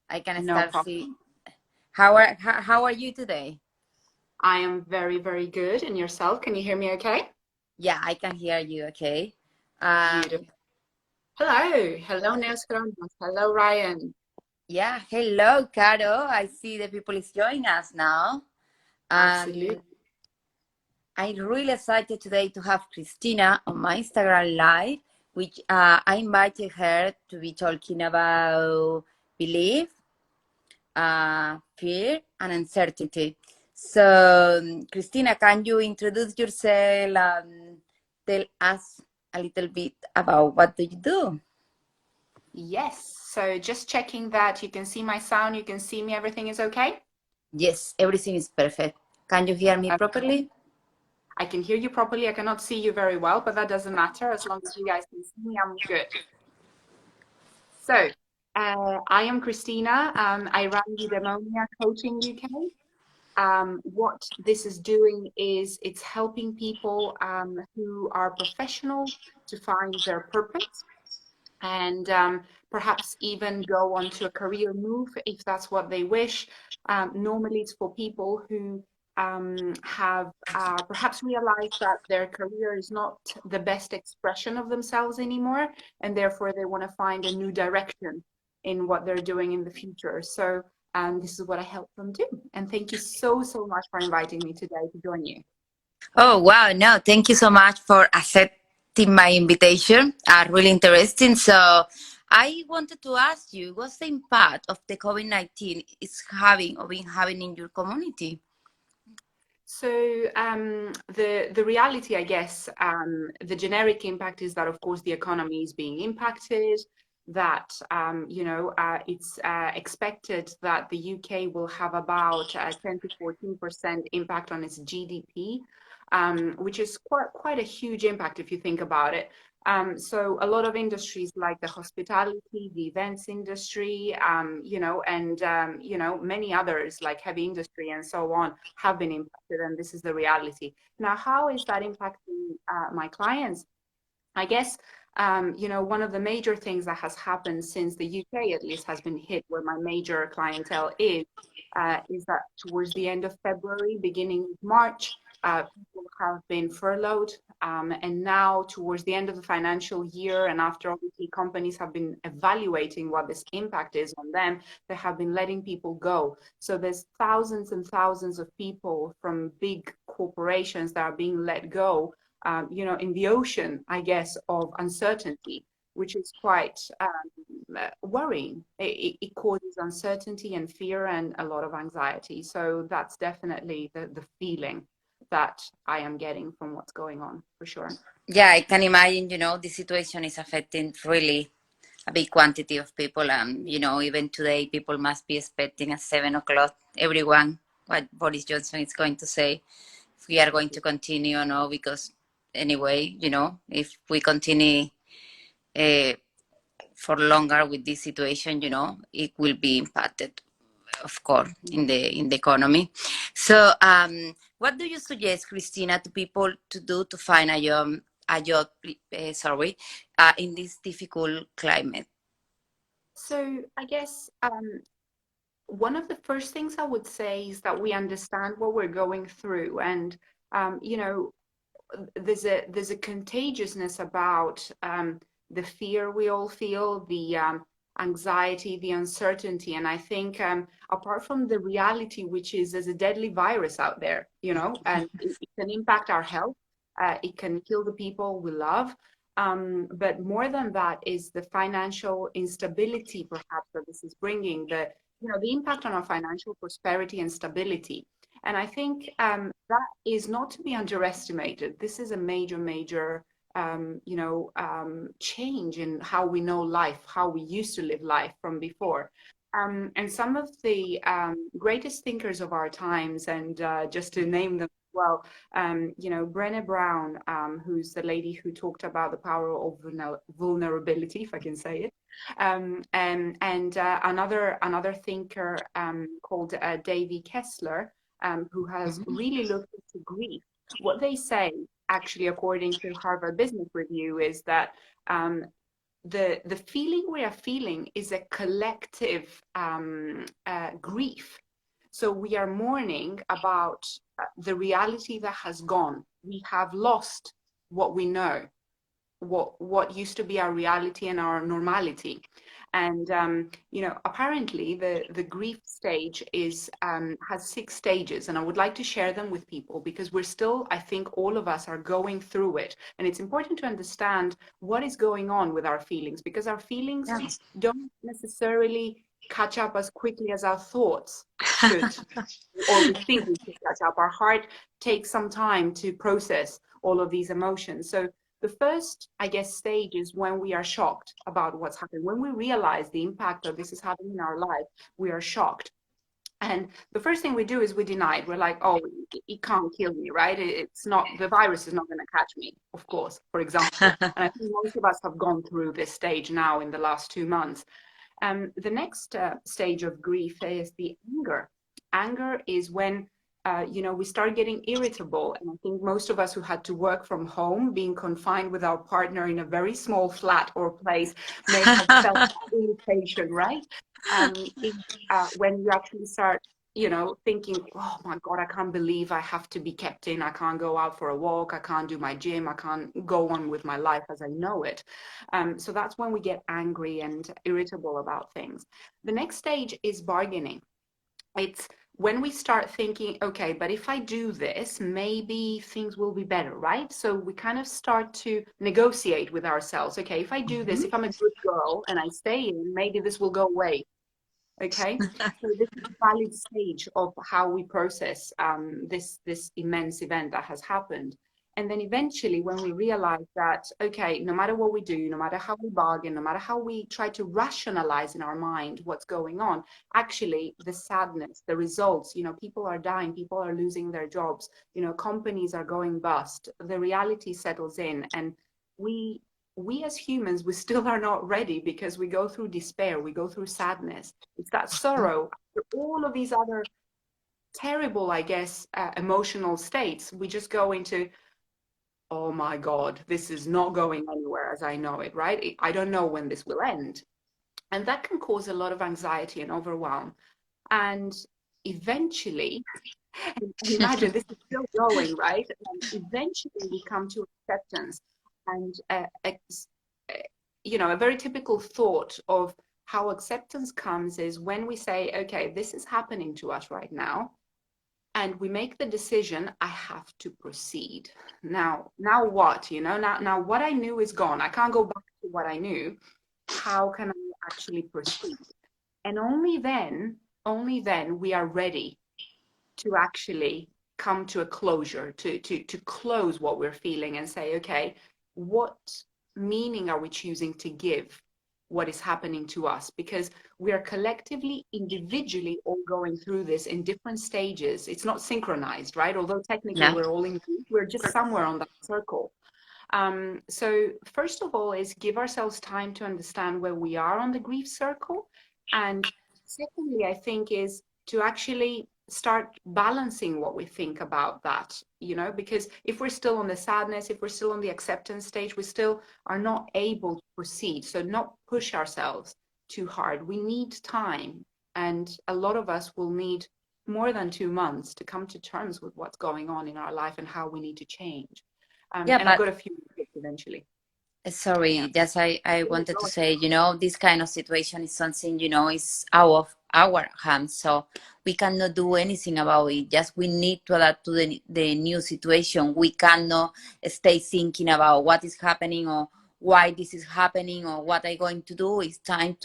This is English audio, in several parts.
I can No start see. problem. How are you today? I am very, very good. And yourself? Can you hear me okay? Yeah, I can hear you. Okay. Um, Beautiful. Hello. Hello, Nels Grandes. Hello, Ryan. yeah. Hello, Caro. I see the people is joining us now, Absolutely. and I'm really excited today to have Christina on my Instagram live, which I invited her to be talking about belief, fear, and uncertainty. So, Christina, can you introduce yourself and tell us a little bit about what do you do? Yes. So just checking that you can see my sound, you can see me, everything is okay? Yes, everything is perfect. Can you hear me Uh, properly? I can hear you properly. I cannot see you very well, but that doesn't matter. As long as you guys can see me, I'm good. So, I am Christina. I run Eudaimonia Coaching UK. What this is doing is it's helping people who are professional to find their purpose and perhaps even go on to a career move if that's what they wish. Normally, it's for people who have perhaps realized that their career is not the best expression of themselves anymore, and therefore they want to find a new direction in what they're doing in the future. So, this is what I help them do. And thank you so, so much for inviting me today to join you. Oh, wow. No, thank you so much for accepting my invitation. Really interesting. So, I wanted to ask you, what's the impact of the COVID-19 is having or been having in your community? So the reality, I guess, the generic impact is that, of course, the economy is being impacted. That it's expected that the UK will have about 10 to 14% impact on its GDP, which is quite a huge impact if you think about it. So a lot of industries like the hospitality, the events industry, many others like heavy industry and so on have been impacted, and this is the reality. Now, how is that impacting my clients? I guess, one of the major things that has happened since the UK at least has been hit, where my major clientele is that towards the end of February, beginning of March, people have been furloughed. And now, towards the end of the financial year, and after obviously companies have been evaluating what this impact is on them, they have been letting people go. So there's thousands and thousands of people from big corporations that are being let go, in the ocean, I guess, of uncertainty, which is quite worrying. It causes uncertainty and fear and a lot of anxiety. So that's definitely the feeling that I am getting from what's going on, for sure. Yeah, I can imagine, the situation is affecting really a big quantity of people. Even today, people must be expecting at 7 o'clock, everyone, what Boris Johnson is going to say, if we are going to continue or no, because anyway, if we continue uh, for longer with this situation, it will be impacted, of course, in the economy. So, what do you suggest, Christina, to people to do to find a job, in this difficult climate? So I guess one of the first things I would say is that we understand what we're going through, and um, you know, there's a contagiousness about the fear we all feel, the anxiety, the uncertainty, and I think apart from the reality, which is there's a deadly virus out there, and it can impact our health, it can kill the people we love. But more than that is the financial instability, perhaps, that this is bringing, the impact on our financial prosperity and stability. And I think that is not to be underestimated. This is a major, major, change in how we know life, how we used to live life from before. And some of the greatest thinkers of our times, and just to name them well, Brené Brown, who's the lady who talked about the power of vulnerability, if I can say it, and another thinker called Davy Kessler, who has really looked into grief. What they say, actually, according to Harvard Business Review, is that the feeling we are feeling is a collective grief. So we are mourning about the reality that has gone. We have lost what we know, what used to be our reality and our normality. And apparently the grief stage is has 6 stages, and I would like to share them with people because we're still, I think all of us are going through it, and it's important to understand what is going on with our feelings, because our feelings Yeah. don't necessarily catch up as quickly as our thoughts should, or we think we should catch up. Our heart takes some time to process all of these emotions. So the first, I guess, stage is when we are shocked about what's happening. When we realize the impact that this is having in our life, we are shocked. And the first thing we do is we deny it. We're like, oh, it can't kill me, right? It's not, the virus is not going to catch me, of course, for example. And I think most of us have gone through this stage now in the last 2 months. The next stage of grief is the anger. Anger is when we start getting irritable. And I think most of us who had to work from home, being confined with our partner in a very small flat or place, may have felt irritation, right? When you actually start, thinking, oh my God, I can't believe I have to be kept in. I can't go out for a walk. I can't do my gym. I can't go on with my life as I know it. So that's when we get angry and irritable about things. The next stage is bargaining. It's when we start thinking, okay, but if I do this, maybe things will be better, right? So we kind of start to negotiate with ourselves. Okay, if I do this, if I'm a good girl and I stay in, maybe this will go away. Okay, so this is a valid stage of how we process this immense event that has happened. And then eventually, when we realize that, okay, no matter what we do, no matter how we bargain, no matter how we try to rationalize in our mind what's going on, actually the sadness, the results, people are dying, people are losing their jobs, companies are going bust, the reality settles in, and we as humans, we still are not ready because we go through despair, we go through sadness. It's that sorrow. After all of these other terrible, I guess, emotional states, we just go into, oh my God, this is not going anywhere as I know it, right? I don't know when this will end. And that can cause a lot of anxiety and overwhelm. And eventually, and imagine this is still going, right? And eventually we come to acceptance. And a very typical thought of how acceptance comes is when we say, okay, this is happening to us right now, and we make the decision, I have to proceed. Now what? Now what I knew is gone. I can't go back to what I knew. How can I actually proceed? And only then we are ready to actually come to a closure, to close what we're feeling and say, okay, what meaning are we choosing to give what is happening to us? Because we are collectively, individually, all going through this in different stages. It's not synchronized, right? Although technically Yeah. we're all in grief, we're just somewhere on that circle. So first of all is give ourselves time to understand where we are on the grief circle. And secondly, I think is to actually start balancing what we think about that, because if we're still on the sadness, if we're still on the acceptance stage, we still are not able to proceed. So not push ourselves too hard. We need time. And a lot of us will need more than 2 months to come to terms with what's going on in our life and how we need to change. Yeah, And I've but got a few tips eventually. Yeah. sorry, just I Yeah, wanted go to ahead. say, this kind of situation is something, is out of our hands. So we cannot do anything about it. Just we need to adapt to the new situation. We cannot stay thinking about what is happening or why this is happening or what I'm going to do. It's time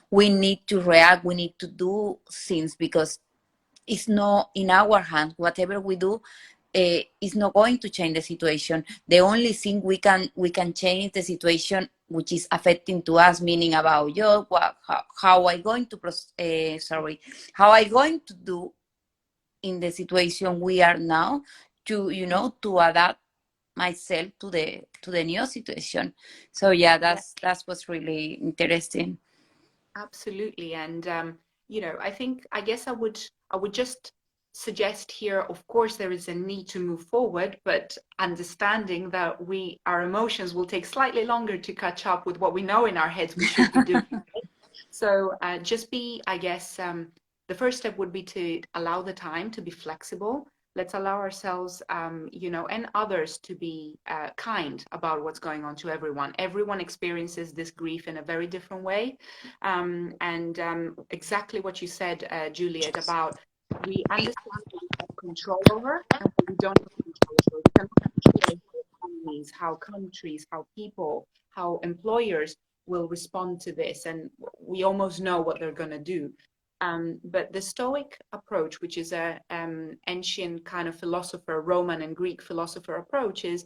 we need to react. We need to do things because it's not in our hands. Whatever we do, is not going to change the situation. The only thing we can change the situation which is affecting to us, meaning about you, how I going to how I going to do in the situation we are now to to adapt myself to the new situation. So yeah, Yeah, that's what's really interesting. absolutely. And I think I guess I would just suggest here, of course, there is a need to move forward, but understanding that our emotions will take slightly longer to catch up with what we know in our heads we should be doing. So just be, I guess, the first step would be to allow the time to be flexible. Let's allow ourselves, and others to be kind about what's going on to everyone. Everyone experiences this grief in a very different way. And exactly what you said, Juliet, about we understand that we have control over and what we don't have control over. We cannot control how economies, how countries, how people, how employers will respond to this, and we almost know what they're going to do. But the Stoic approach, which is a ancient kind of philosopher, Roman and Greek philosopher approach, is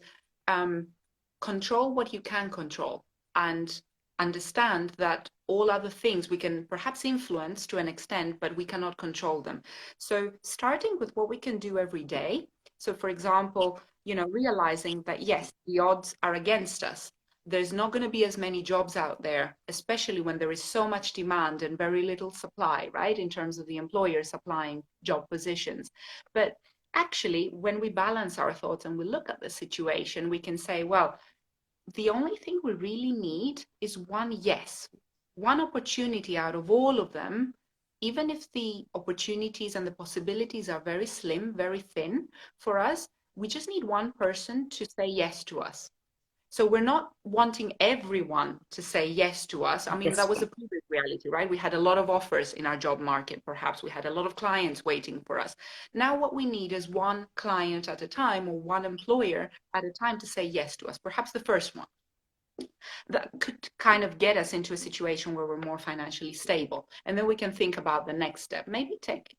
control what you can control and understand that all other things we can perhaps influence to an extent, but we cannot control them. So starting with what we can do every day. So for example, realizing that yes, the odds are against us. There's not going to be as many jobs out there, especially when there is so much demand and very little supply, right? In terms of the employer supplying job positions. But actually, when we balance our thoughts and we look at the situation, we can say, well, the only thing we really need is one yes, one opportunity out of all of them, even if the opportunities and the possibilities are very slim, very thin for us, we just need one person to say yes to us. So we're not wanting everyone to say yes to us. I mean, Yes. that was a previous reality, right? We had a lot of offers in our job market, perhaps. We had a lot of clients waiting for us. Now what we need is one client at a time or one employer at a time to say yes to us, perhaps the first one. That could kind of get us into a situation where we're more financially stable. And then we can think about the next step. Maybe take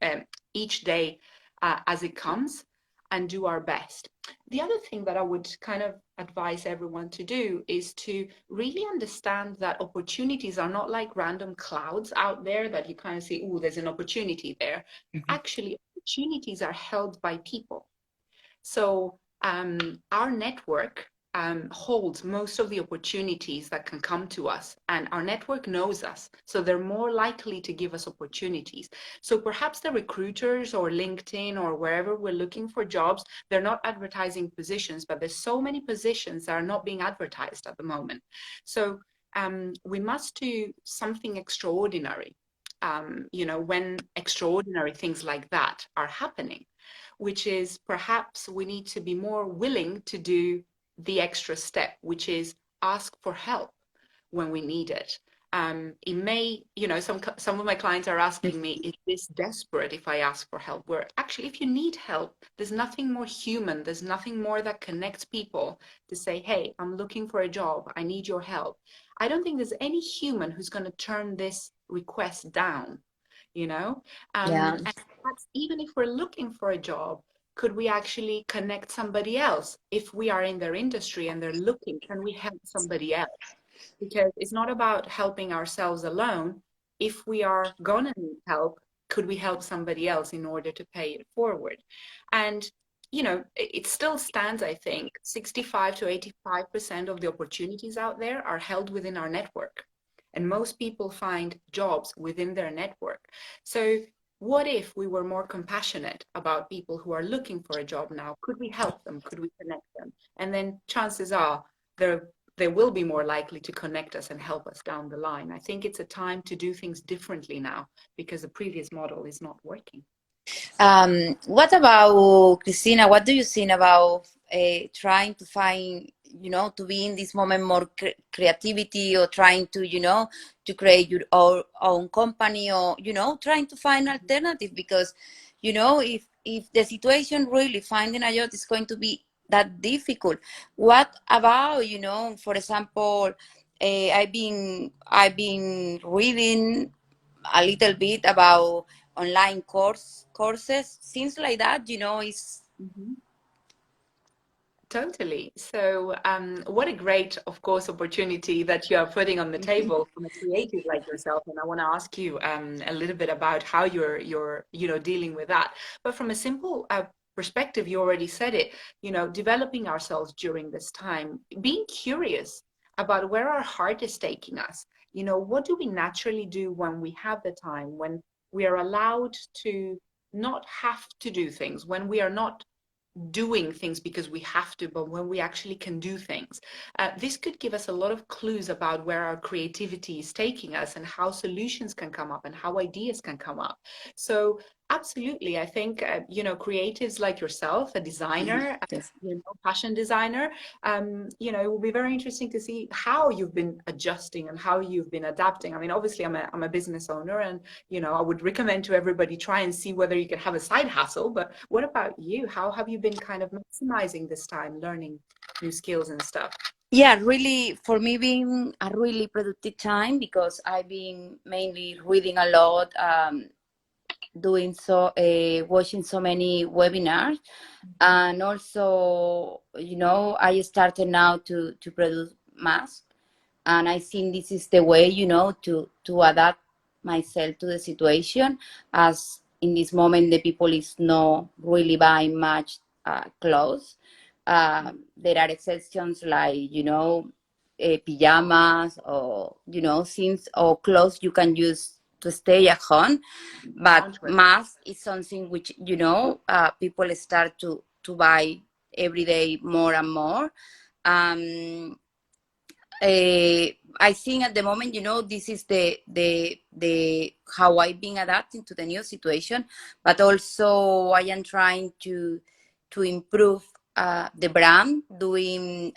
um, each day as it comes and do our best. The other thing that I would kind of advise everyone to do is to really understand that opportunities are not like random clouds out there that you kind of see, oh, there's an opportunity there. Mm-hmm. Actually, opportunities are held by people. So our network holds most of the opportunities that can come to us, and our network knows us. So they're more likely to give us opportunities. So perhaps the recruiters or LinkedIn or wherever we're looking for jobs, they're not advertising positions, but there's so many positions that are not being advertised at the moment. So we must do something extraordinary, when extraordinary things like that are happening, which is perhaps we need to be more willing to do the extra step, which is ask for help when we need it. It may, some of my clients are asking me, is this desperate if I ask for help? Where actually, if you need help, there's nothing more human, there's nothing more that connects people to say, hey, I'm looking for a job, I need your help. I don't think there's any human who's going to turn this request down, you know? Yeah. And perhaps even if we're looking for a job, could we actually connect somebody else? If we are in their industry and they're looking, can we help somebody else? Because it's not about helping ourselves alone. If we are gonna need help, could we help somebody else in order to pay it forward? And it still stands, I think, 65 to 85% of the opportunities out there are held within our network. And most people find jobs within their network. So what if we were more compassionate about people who are looking for a job now? Could we help them? Could we connect them? And then chances are they will be more likely to connect us and help us down the line. I think it's a time to do things differently now because the previous model is not working. What about Christina? What do you think about trying to find, to be in this moment more creativity, or trying to, to create your own company, or, trying to find alternative? Because, if the situation really finding a job is going to be that difficult, what about, for example, I've been reading a little bit about online courses, things like that, is Mm-hmm. Totally. So, what a great, of course, opportunity that you are putting on the table from a creative like yourself. And I want to ask you a little bit about how you're dealing with that. But from a simple perspective, you already said it. Developing ourselves during this time, being curious about where our heart is taking us. What do we naturally do when we have the time, when we are allowed to not have to do things, when we are not doing things because we have to, but when we actually can do things. This could give us a lot of clues about where our creativity is taking us and how solutions can come up and how ideas can come up. So absolutely, I think, creatives like yourself, a designer, Yes. fashion designer, it will be very interesting to see how you've been adjusting and how you've been adapting. I mean, obviously, I'm a business owner, and I would recommend to everybody try and see whether you can have a side hustle. But what about you? How have you been kind of maximizing this time, learning new skills and stuff? Yeah, really, for me, being a really productive time because I've been mainly reading a lot, doing watching so many webinars, and also, I started now to produce masks, and I think this is the way, to adapt myself to the situation, as in this moment the people is not really buying much clothes. There are exceptions like, pajamas, or things or clothes you can use to stay at home, but Loungewear. mask is something which, people start to buy every day more and more. um I think at the moment, this is the how I've been adapting to the new situation, but also I am trying to improve the brand, doing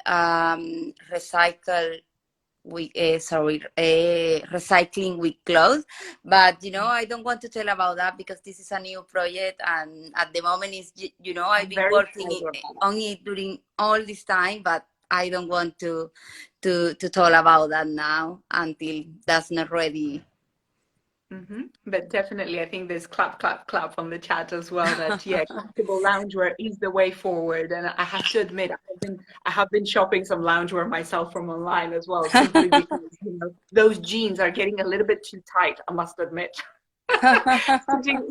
recycling with clothes. But I don't want to tell about that because this is a new project, and at the moment is, I've I'm been very working proud of that. on it during all this time, but I don't want to talk about that now until that's not ready. But definitely, I think there's clap, clap, clap on the chat as well. That yeah, comfortable loungewear is the way forward. And I have to admit, I have been shopping some loungewear myself from online as well, simply because those jeans are getting a little bit too tight. I must admit,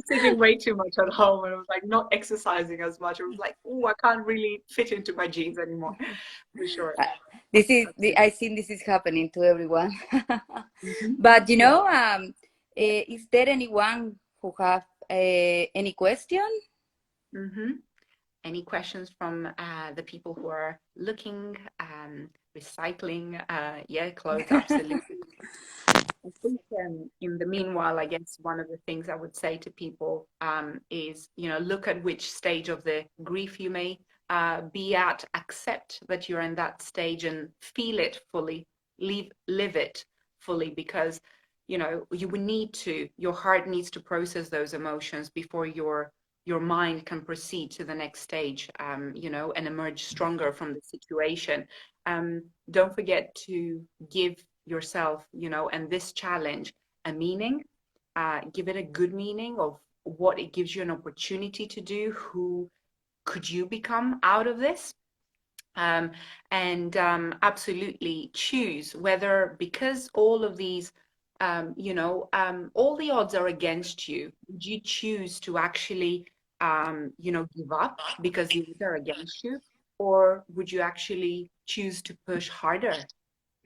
sitting way too much at home, and I was like not exercising as much. It was like, oh, I can't really fit into my jeans anymore, for sure. I think this is happening to everyone. Mhm. But Yeah. is there anyone who have any question? hmm Any questions from the people who are looking, recycling? Yeah, clothes, absolutely. I think in the meanwhile, I guess one of the things I would say to people is, look at which stage of the grief you may be at, accept that you're in that stage and feel it fully, live it fully, because, you would need to, your heart needs to process those emotions before your mind can proceed to the next stage, and emerge stronger from the situation. Don't forget to give yourself, and this challenge a meaning. Give it a good meaning of what it gives you an opportunity to do. Who could you become out of this? Um, and absolutely choose whether, because all of these, all the odds are against you, would you choose to actually, give up because the odds are against you? Or would you actually choose to push harder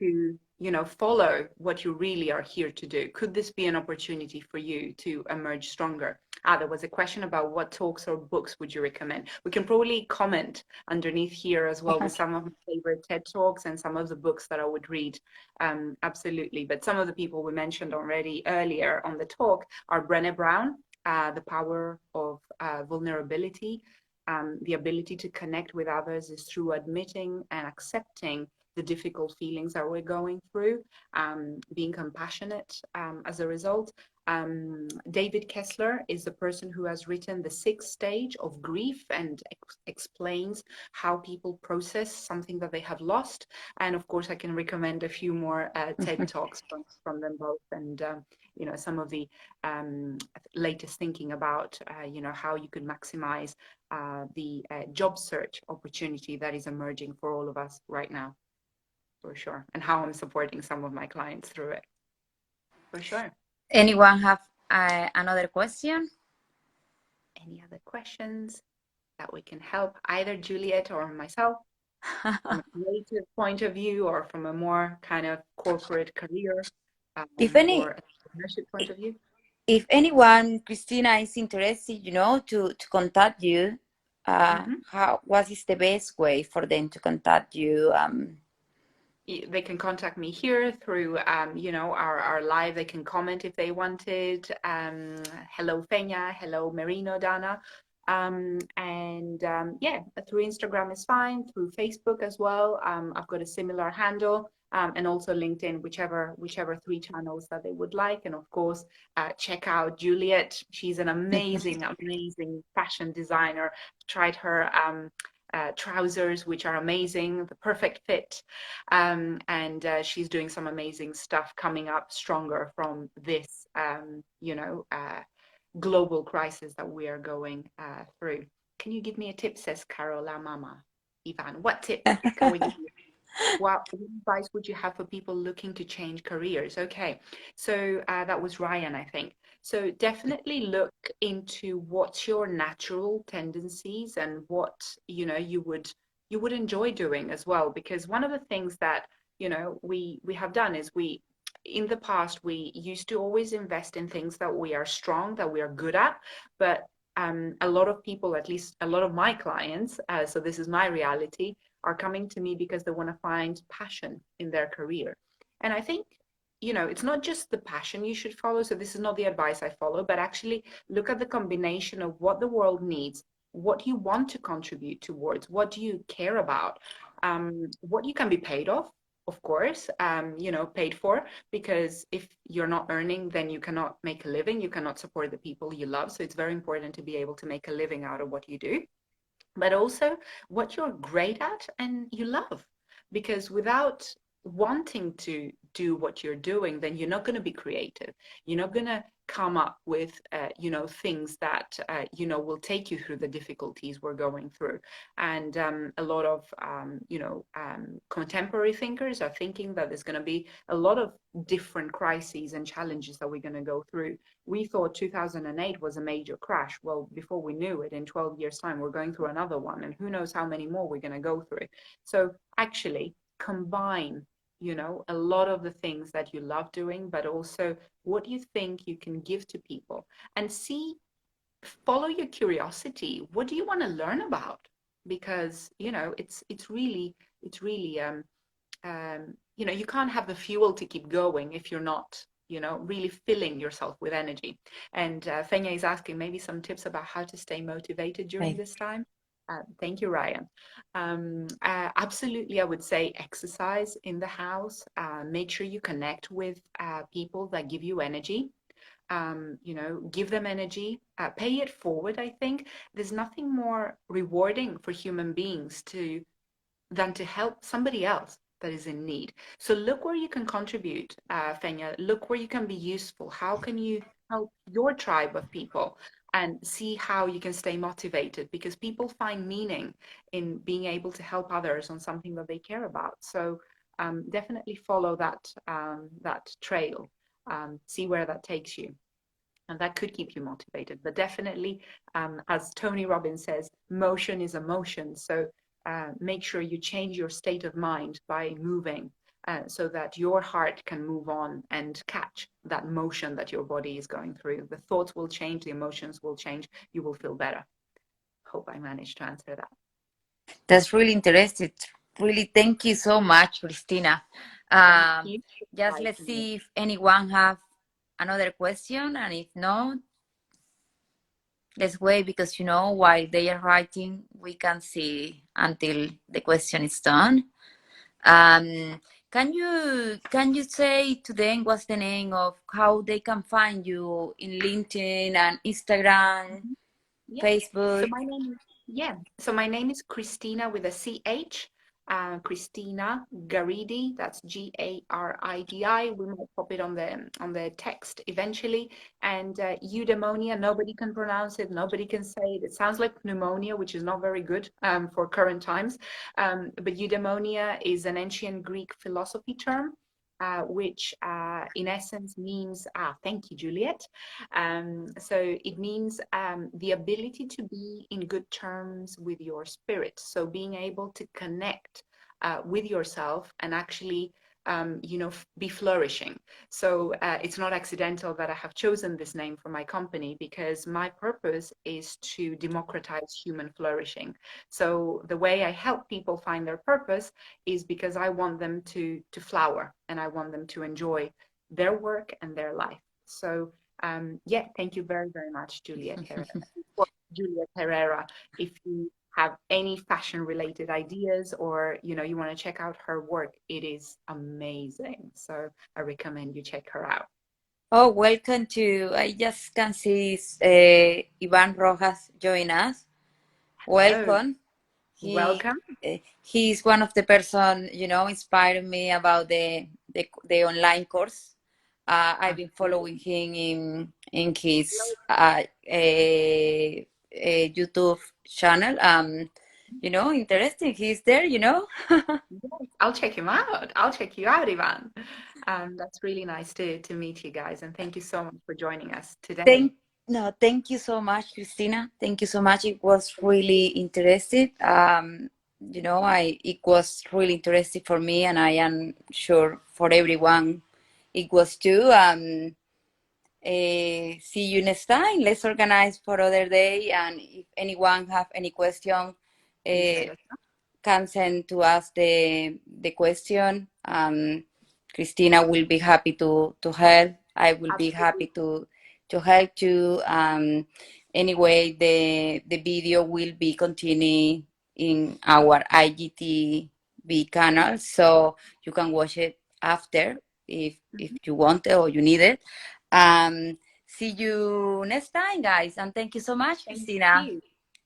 to follow what you really are here to do? Could this be an opportunity for you to emerge stronger? There was a question about what talks or books would you recommend. We can probably comment underneath here as well with some of my favorite TED talks and some of the books that I would read. Absolutely. But some of the people we mentioned already earlier on the talk are Brené Brown, The Power of Vulnerability. The ability to connect with others is through admitting and accepting the difficult feelings that we're going through, being compassionate as a result. David Kessler is the person who has written The Sixth Stage of Grief and explains how people process something that they have lost. And of course, I can recommend a few more TED Talks from them both, and some of the latest thinking about how you could maximize the job search opportunity that is emerging for all of us right now, for sure, and how I'm supporting some of my clients through it, for sure. Anyone have another question? Any other questions that we can help either Juliet or myself from a creative point of view, or from a more kind of corporate career If any, or entrepreneurship point of view? If anyone, Christina, is interested, to contact you, what is the best way for them to contact you? They can contact me here through, our live. They can comment if they wanted. Hello, Fenya. Hello, Merino, Dana. Yeah, through Instagram is fine. Through Facebook as well. I've got a similar handle. And also LinkedIn, whichever three channels that they would like. And of course, check out Juliet. She's an amazing, amazing fashion designer. Tried her trousers, which are amazing, the perfect fit. And she's doing some amazing stuff coming up stronger from this, global crisis that we are going through. Can you give me a tip, says Carola Mama. Ivan, what tip can we give you? What advice would you have for people looking to change careers? Okay, so that was Ryan, I think. So definitely look into what's your natural tendencies and what you would enjoy doing as well. Because one of the things that we have done is in the past we used to always invest in things that we are strong, that we are good at, but a lot of people, at least a lot of my clients, so this is my reality, are coming to me because they want to find passion in their career. And I think, it's not just the passion you should follow. So this is not the advice I follow, but actually look at the combination of what the world needs, what you want to contribute towards, what do you care about, what you can be paid of course, paid for, because if you're not earning, then you cannot make a living, you cannot support the people you love. So it's very important to be able to make a living out of what you do, but also what you're great at and you love. Because without wanting to do what you're doing, then you're not going to be creative. You're not going to come up with, things that, will take you through the difficulties we're going through. And a lot of, contemporary thinkers are thinking that there's going to be a lot of different crises and challenges that we're going to go through. We thought 2008 was a major crash. Well, before we knew it, in 12 years' time, we're going through another one, and who knows how many more we're going to go through. So actually combine, a lot of the things that you love doing, but also what you think you can give to people, and follow your curiosity. What do you want to learn about? Because, you can't have the fuel to keep going if you're not, really filling yourself with energy. And Fenya is asking maybe some tips about how to stay motivated during Right. this time. Thank you, Ryan. Absolutely, I would say exercise in the house. Make sure you connect with people that give you energy. Give them energy, pay it forward. I think there's nothing more rewarding for human beings than to help somebody else that is in need. So look where you can contribute, Fenya. Look where you can be useful. How can you help your tribe of people? And see how you can stay motivated, because people find meaning in being able to help others on something that they care about. So definitely follow that trail. See where that takes you. And that could keep you motivated. But definitely, as Tony Robbins says, motion is emotion. So make sure you change your state of mind by moving, so that your heart can move on and catch that motion that your body is going through. The thoughts will change, the emotions will change, you will feel better. Hope I managed to answer that. That's really interesting. Really, thank you so much, Christina. Thank you. Just let's see if anyone have another question, and if not, let's wait, because while they are writing, we can see until the question is done. Can you say to them what's the name of how they can find you in LinkedIn and Instagram, Yeah. Facebook? So my name is Christina with a CH. Christina Garidi. That's Garidi. We might pop it on the text eventually. And eudaimonia. Nobody can pronounce it. Nobody can say it. It sounds like pneumonia, which is not very good for current times. But eudaimonia is an ancient Greek philosophy term, which in essence means, thank you, Juliet. So it means the ability to be in good terms with your spirit. So being able to connect with yourself and actually be flourishing. So it's not accidental that I have chosen this name for my company, because my purpose is to democratize human flourishing. So the way I help people find their purpose is because I want them to flower, and I want them to enjoy their work and their life. So yeah, thank you very, very much, Juliet Herrera. Juliet Herrera, if you have any fashion related ideas, or you want to check out her work, it is amazing. So I recommend you check her out. Oh, welcome to. I just can see Ivan Rojas join us. Hello, Welcome. He welcome. he's one of the person inspired me about the online course. I've been following him in his YouTube channel. Interesting. He's there. Yes, I'll check him out. I'll check you out, Ivan. That's really nice to meet you guys, and thank you so much for joining us today. Thank you so much, Christina. Thank you so much. It was really interesting. It was really interesting for me, and I am sure for everyone it was too. See you next time. Let's organize for other day, and if anyone have any question, Please uh, let us know. can send to us the question. Christina will be happy to help. I will be Absolutely. happy to help you. Anyway, the video will be continuing in our IGTV channel, so you can watch it after if Mhm. you want it or you need it. See you next time, guys, and thank you so much, Thank Christina. you.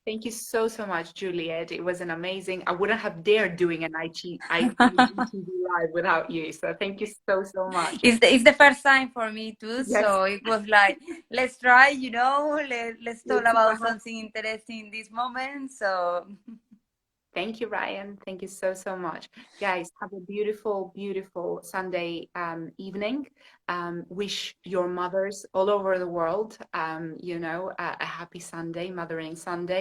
Thank you so, so much, Juliet. It was an amazing, I wouldn't have dared doing an IGTV live without you. So thank you so, so much. It's the first time for me too, Yes, so it was like, let's try, let's talk let's see what about happens. something interesting in this moment. So Thank you, Ryan. Thank you so, so much. Guys, have a beautiful, beautiful Sunday evening. Wish your mothers all over the world, a happy Sunday, Mothering Sunday.